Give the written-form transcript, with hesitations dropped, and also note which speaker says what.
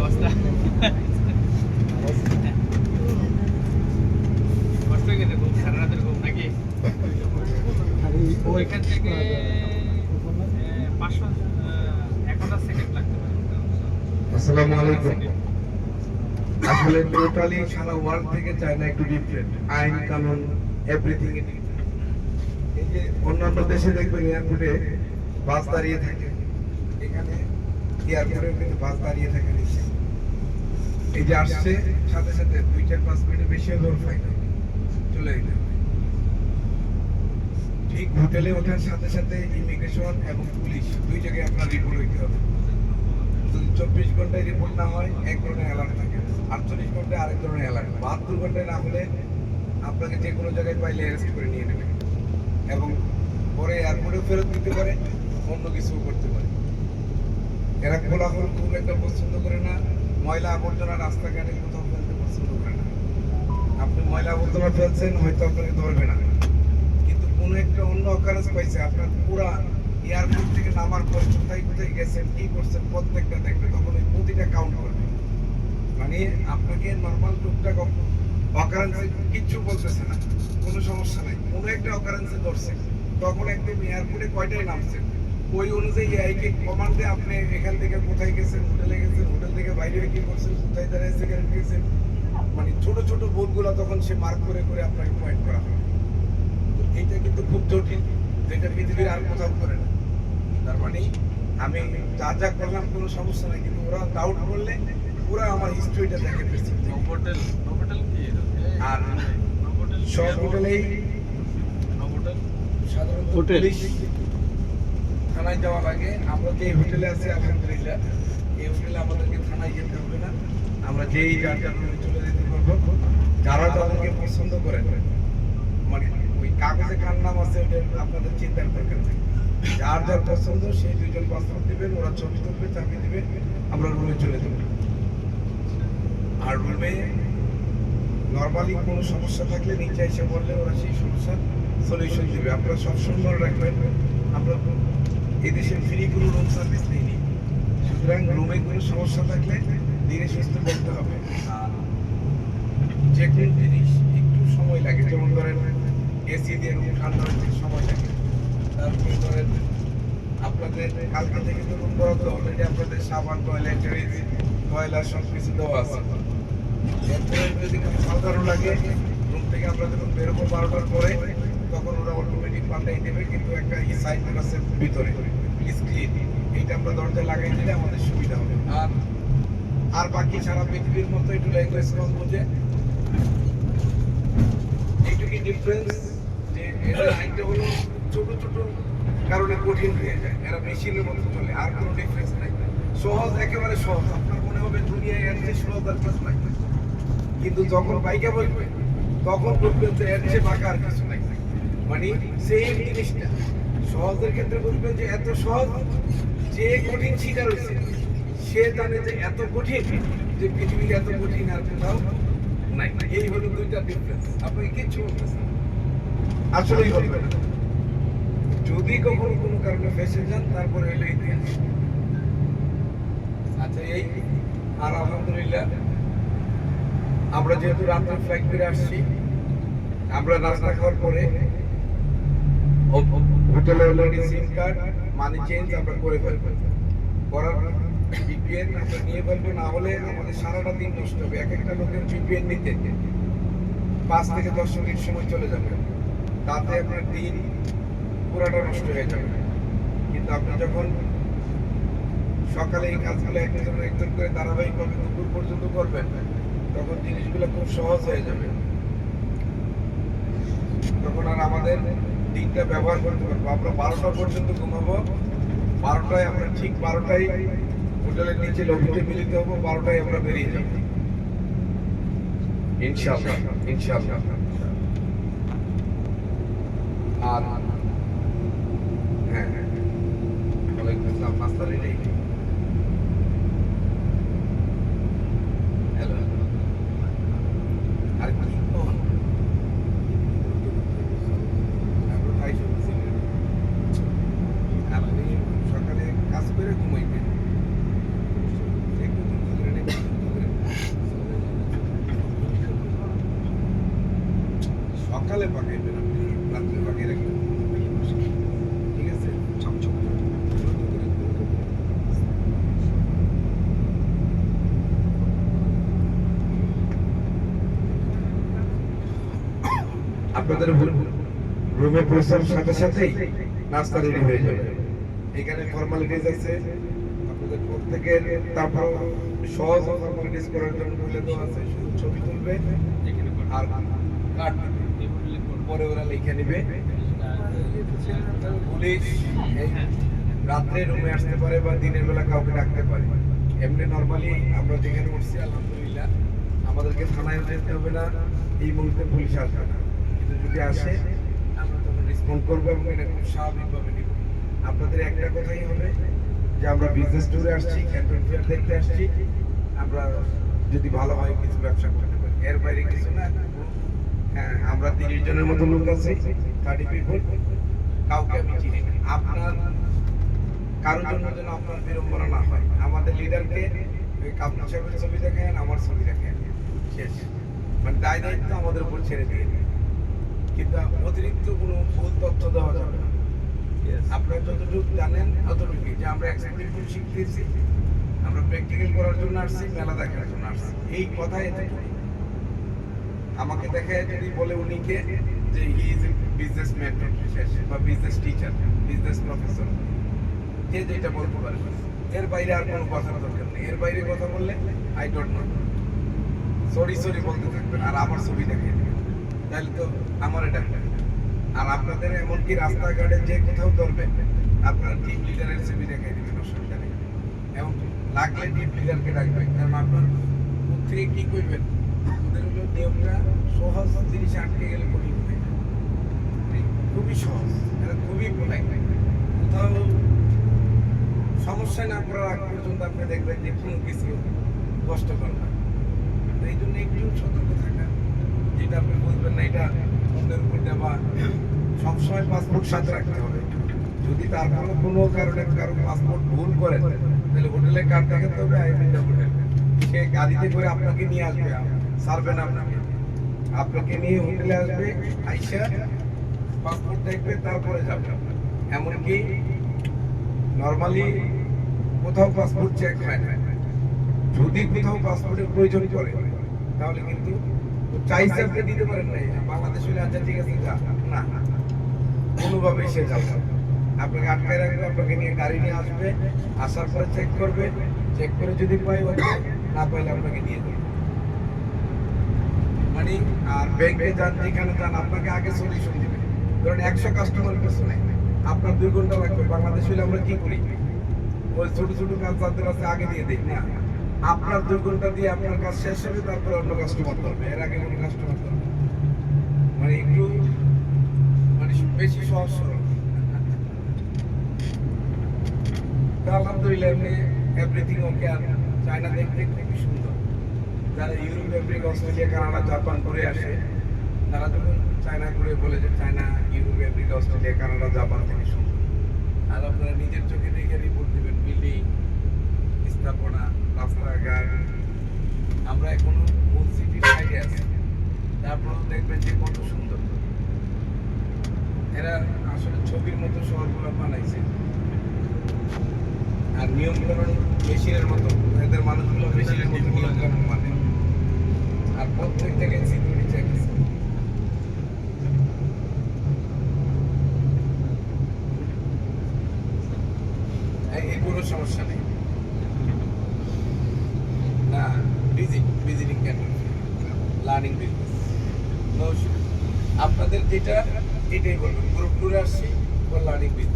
Speaker 1: অবস্থা কষ্ট হয়ে গেছে ঘুম, সারা রাতের ঘুম নাকি? ওইখান থেকে 500 সেকেন্ড লাগতে পারে।
Speaker 2: আসসালামু আলাইকুম। আসলে টোটালি সারা ওয়ার্ল্ড থেকে চায়না একটু ডিফারেন্ট, আইন কানুন এভরিথিং এ ডিফারেন্ট। এই যে অন্যান্য দেশে দেখবেন এয়ারপোর্টে বাস দাঁড়িয়ে থাকে, এখানে এয়ারপোর্টে কিন্তু বাস দাঁড়িয়ে থাকে নিচে। এই যে আসছে সাথে সাথে 2-5 মিনিট বেশি হলেও ফাইন চলে যেতে হবে। ঠিক হোটেলে ওঠার সাথে সাথে ইমিগ্রেশন এবং পুলিশ দুই জায়গায় আপনার রিপোর্ট হইতে হবে। যদি 24 ঘন্টায় রিপোর্ট না হয় এক ধরনের অ্যালার্ট থাকে, 48 ঘন্টায় আরেক ধরনের অ্যালার্ট, 72 ঘন্টায় না হলে আপনাকে যে কোনো জায়গায় পাইলে অ্যারেস্ট করে নিয়ে নেবে এবং পরে এয়ারপোর্টেও ফেরত দিতে পারে, অন্য কিছু করতে পারে। এরা কোলাহল খুব একটা পছন্দ করে না, ময়লা আবর্জনা রাস্তাঘাটে কোথাও ফেলতে পছন্দ করে না। আপনি ময়লা আবর্জনা ফেলছেন, হয়তো আপনাকে ধরবে না, কিন্তু কোনো একটা অন্য অকারেন্স পাইছে, আপনার পুরা এয়ারপোর্ট থেকে নামার পর কোথায় কোথায় গেছেন, কি করছেন প্রত্যেকটা দেখবে, তখন ওই প্রতিটা কাউন্ট করবে। মানে আপনাকে নর্মাল টুকটাক অকারেন্সে কিচ্ছু বলতেছে না, কোনো সমস্যা নাই, কোনো একটা অকারেন্সে ধরছে, তখন একদম এয়ারপোর্টে কয়টায় নামছেন ওই অনুযায়ী এআইকে কমান্ডে আপনি এখান থেকে কোথায় গেছেন, হোটেলে গেছেন, হোটেল থেকে বাইরে কি করছেন, কোথায় দাঁড়িয়ে সিগারেট খেয়েছেন, মানে ছোট ছোট বোর্ডগুলো তখন সে মার্ক করে করে আপনাকে পয়েন্ট করা হবে। তো এইটা কিন্তু খুব জটিল, যেটা পৃথিবীর আর কোথাও করে না। তার মানে আমি যা যা করলাম কোনো সমস্যা নাই, কিন্তু ওরা ডাউট করলে পুরো আমার হিস্ট্রিটা দেখে ফেলছে।
Speaker 1: হোটেল কি?
Speaker 2: আর সব হোটেলেই সাধারণত পুলিশ থানায় যাওয়া লাগে। আমরা যে হোটেলে আছি আলহামদুলিল্লাহ, এই হোটেলে আমাদেরকে থানায় যেতে হবে না, আমরা যেই যার যার রুমে চলে যেতে পারবো। যারা তাদেরকে পছন্দ করেন, মানে ওই কাগজে কার নাম আছে ওটা আপনাদের চিন্তার দরকার নেই, যার যার পছন্দ সেই দুইজন পাসপোর্ট দিবেন, ওরা ছবি তুলবে, চাবি দিবে, আমরা রুমে চলে যাবো। আর রুমে নর্মালি কোনো সমস্যা থাকলে নিচে এসে বললে ওরা সেই সমস্যার সলিউশন দেবে। আপনারা সবসময় মনে রাখবেন, আমরা এই দেশে ফ্রি কোনো রুম সার্ভিস নেই, সুতরাং রুমে কোনো সমস্যা থাকলে ধীরে সুস্থ করতে হবে। আর যে কোনো জিনিস একটু সময় লাগে, যেমন ধরেন এসি দিয়ে রুম ঠান্ডা হতে সময় লাগে, তারপরে ধরেন আপনাদের কালকে থেকে তো রুম বরাদ্দ, অলরেডি আপনাদের সাবান, টয়লেটারিজ, টয়লেট সব কিছু দেওয়া আছে। এরপরে যদি কোনো সাধারণ লাগে, রুম থেকে আমরা যখন বেরোবো 12টার পরে, তখন ওরা অটোমেটিক পাল্টাই দেবে, কিন্তু একটা সাইন আছে ভিতরে স্ক্রিন, এইটা আমরা দরজায় লাগাই দিলে আমাদের সুবিধা হবে। আর বাকি সারা পৃথিবীর মতো একটু ল্যাঙ্গুয়েজ কম বোঝে, এইটুকু ডিফারেন্স যে এদের আইনটা হলো ছোট ছোট কারণে কঠিন হয়ে যায়, এরা মেশিনের মতো চলে, আর কোনো ডিফারেন্স নাই, সহজ, একেবারে সহজ। আপনার মনে হবে দুনিয়ায় এর চেয়ে সহজ আর কিছু নাই, কিন্তু যখন বাইকে বসবে তখন বুঝবেন যে এর চেয়ে বাঁকা আর কিছু নাই। মানে সেম জিনিসটা সহজের ক্ষেত্রে বুঝবেন যে এত সহজ, যে কঠিন শিকার হয়েছে সে জানে যে এত কঠিন, যে পৃথিবীর এত কঠিন আর কোথাও নাই। এই হলো দুইটা ডিফারেন্স, আপনাকে কিচ্ছু বলতেছেন আসলেই হবে না। যদি কখনো কোনো কারণে ফেসে যান, তারপরে হলো ইতিহাস। আচ্ছা, এই আর আলহামদুলিল্লাহ আমরা যেহেতু রাত্রে ফ্লাইট করে আসছি, আমরা নাস্তা খাওয়ার পরে হোটেলে অলরেডি সিম কার্ড, মানি চেঞ্জ আমরা করে ফেলবো, করার ভিপিএন আমরা নিয়ে ফেলবো, না হলে আমাদের সারাটা দিন নষ্ট হবে। এক একটা লোকের ভিপিএন নিতে 5 থেকে 10 মিনিট সময় চলে যাবে, তাতে আপনার দিন পুরাটা নষ্ট হয়ে যাবে। কিন্তু আপনি যখন সকালে এই কাজগুলো একজন একজন করে ধারাবাহিকভাবে দুপুর পর্যন্ত করবেন, তখন জিনিসগুলো খুব সহজ হয়ে যাবে, তখন আর আমাদের দিনটা ব্যবহার করতে পারবো। আমরা 12টা পর্যন্ত ঘুমাবো, 12টায় আমরা ঠিক 12টায় হোটেলের নিচে লবিতে মিলিত হবো, 12টায় আমরা বেরিয়ে যাবো ইনশাআল্লাহ ইনশাআল্লাহ। আর হ্যাঁ, ওয়ালাইকুম আসসালাম, নাস্তা রেডি? হ্যালো, আর কি কোন সকালে কাজ করে ঘুমাইতেন, একটু আপনাদের রুমে পৌঁছানোর সাথে সাথেই নাস্তা রেডি হয়ে যাবে। এখানে ফর্মালিটিস আছে আপনাদের প্রত্যেকের, তারপর সহজ ফর্মালিটিস করার জন্য বলে দেওয়া আছে, শুধু ছবি তুলবে
Speaker 1: যেখানে করবে।
Speaker 2: আর কার্ড
Speaker 1: এই হোটেলে করবে।
Speaker 2: পরে ওরা লিখে নিবে। পুলিশ এই রাত্রে রুমে আসতে পারে বা দিনের বেলা কাউকে ডাকতে পারে। এমনি নরমালি আমরা যেখানে উঠছি আলহামদুলিল্লাহ আমাদেরকে থানায় যেতে হবে না, এই মুহূর্তে পুলিশ আসবে না, কিন্তু যদি আসে আমরা তখন রেসপন্ড করবো এবং এটা খুব স্বাভাবিকভাবে নিব। আপনাদের একটা কথাই হবে যে আমরা বিজনেস ট্যুরে আসছি, ক্যান্টন ফেয়ার দেখতে আসছি, আমরা যদি ভালো হয় কিছু ব্যবসা করতে পারি, এর বাইরে কিছু না। হ্যাঁ, আমরা 30 জনের মতো লোক আছে, 30 পিপল, কাউকে আমি চিনি না। আপনার কারোর জন্য যেন আপনার বিড়ম্বনা না হয়, আমাদের লিডারকে ওই কাপড় সাহেবের ছবি দেখেন, আমার ছবি দেখেন, শেষ। মানে দায় দায়িত্ব আমাদের উপর ছেড়ে দিয়ে দিন। কিন্তু অতিরিক্ত কোনো ভুল তথ্য দেওয়া যাবে না। আপনারা যতটুকু জানেন ততটুকুই, যে আমরা এক্সপেরিমেন্ট শিখতেছি, আমরা প্র্যাকটিক্যাল করার জন্য আসছি, মেলা দেখার জন্য আসছি, এই কথাই এতটুকু। আমাকে দেখে যদি বলে উনিকে যে he is a business mentor বা বিজনেস টিচার, বিজনেস প্রফেসর, যে যেটা বলতে পারে, এর বাইরে আর কোনো কথার দরকার নেই। এর বাইরে কথা বললে I don't know, sorry sorry বলতে থাকবেন আর আমার ছবি দেখিয়ে দেবেন, তাহলে তো আমার এটা। আর আপনাদের এমনকি রাস্তাঘাটে যে কোথাও ধরবেন, আপনার টিম লিডারের ছবি দেখাই দেবেন, অসুবিধা নেই। এবং লাগলে টিম লিডারকে ডাকবেন, কারণ আপনার থেকে কি করবেন, ওদের হলো নিয়মটা সহজ, জিনিস আটকে গেলে কঠিন হয়ে যায়। খুবই সহজ, এটা খুবই পোলাইট। কোথাও সমস্যা না করার আগ পর্যন্ত আপনি দেখবেন যে কোনো কিছু কষ্টকর না। এই জন্য একটু সতর্ক থাকা, যেটা আপনি বুঝবেন না এটা অন্যের উপর দেওয়া। সবসময় পাসপোর্ট সাথে রাখতে হবে। যদি তারপরে কোনো কারণে কারো পাসপোর্ট ভুল করে, তাহলে হোটেলে কার্ড দেখাতে হবে, আই মিন দ্য হোটেল। সে গাড়িতে করে আপনাকে নিয়ে আসবে, ছাড়বে না আপনাকে, আপনাকে নিয়ে হোটেলে আসবে, আইসা পাসপোর্ট দেখবে, তারপরে যাবে। এমনকি নরমালি কোথাও পাসপোর্ট চেক হয় না। যদি কোথাও পাসপোর্টের প্রয়োজন পড়ে তাহলে কিন্তু চাইছে আপনি দিতে পারেন না, বাংলাদেশ হলে আচ্ছা ঠিক আছে যা, না, কোনোভাবেই সে যাবে না। আপনাকে আটকায় রাখবে, আপনাকে নিয়ে গাড়ি নিয়ে আসবে, আসার পরে চেক করবে, চেক করে যদি পাই ওকে, না পাইলে আপনাকে নিয়ে যাবে। মানে আর ব্যাংকে যান, যেখানে যান, আপনাকে আগে সলিউশন দিবে। ধরুন 100 কাস্টমার পেছনে আপনার 2 ঘন্টা লাগবে, বাংলাদেশ হলে আমরা কি করি, ওই ছোট ছোট কাজ যাদের আছে আগে দিয়ে দিই না, আপনার 2 ঘন্টা দিয়ে আপনার কাজ শেষ হবে, তারপরে অন্য কাস্টমার করবে, এর আগে কোনো কাস্টমার করবে। মানে একটু মানে বেশি সহজ সরল। আলহামদুলিল্লাহ এমনি এভরিথিং ওকে। আর চায়না দেখতে খুবই সুন্দর। যারা Europe, America, Australia, Canada, Japan ঘুরে আসে, তারা যখন চায়না ঘুরে বলে যে China, Europe, America, Australia, Canada, Japan থেকে সুন্দর। আর আপনারা নিজের চোখে দেখে রিপোর্ট দিবেন, বিল্ডিং, স্থাপনা, রাস্তাঘাট। আমরা এখনো মূল সিটির সাইডে আছি, তারপরেও দেখবেন যে কত সুন্দর। এরা আসলে ছবির মতো শহরগুলো বানাইছে, আর নিয়মকানুন মেশিনের মতো, এদের মানুষগুলো মেশিনের মতো নিয়মকানুন মানে। আর প্রত্যেক জায়গায় সিকিউরিটি চেক আছে। এই কোনো সমস্যা নেই না। Visiting canton, learning business, no issue. আপনাদের যেটা এটাই বলবেন, গ্রুপ ট্যুরে আসছি বা লার্নিং বিজনেস।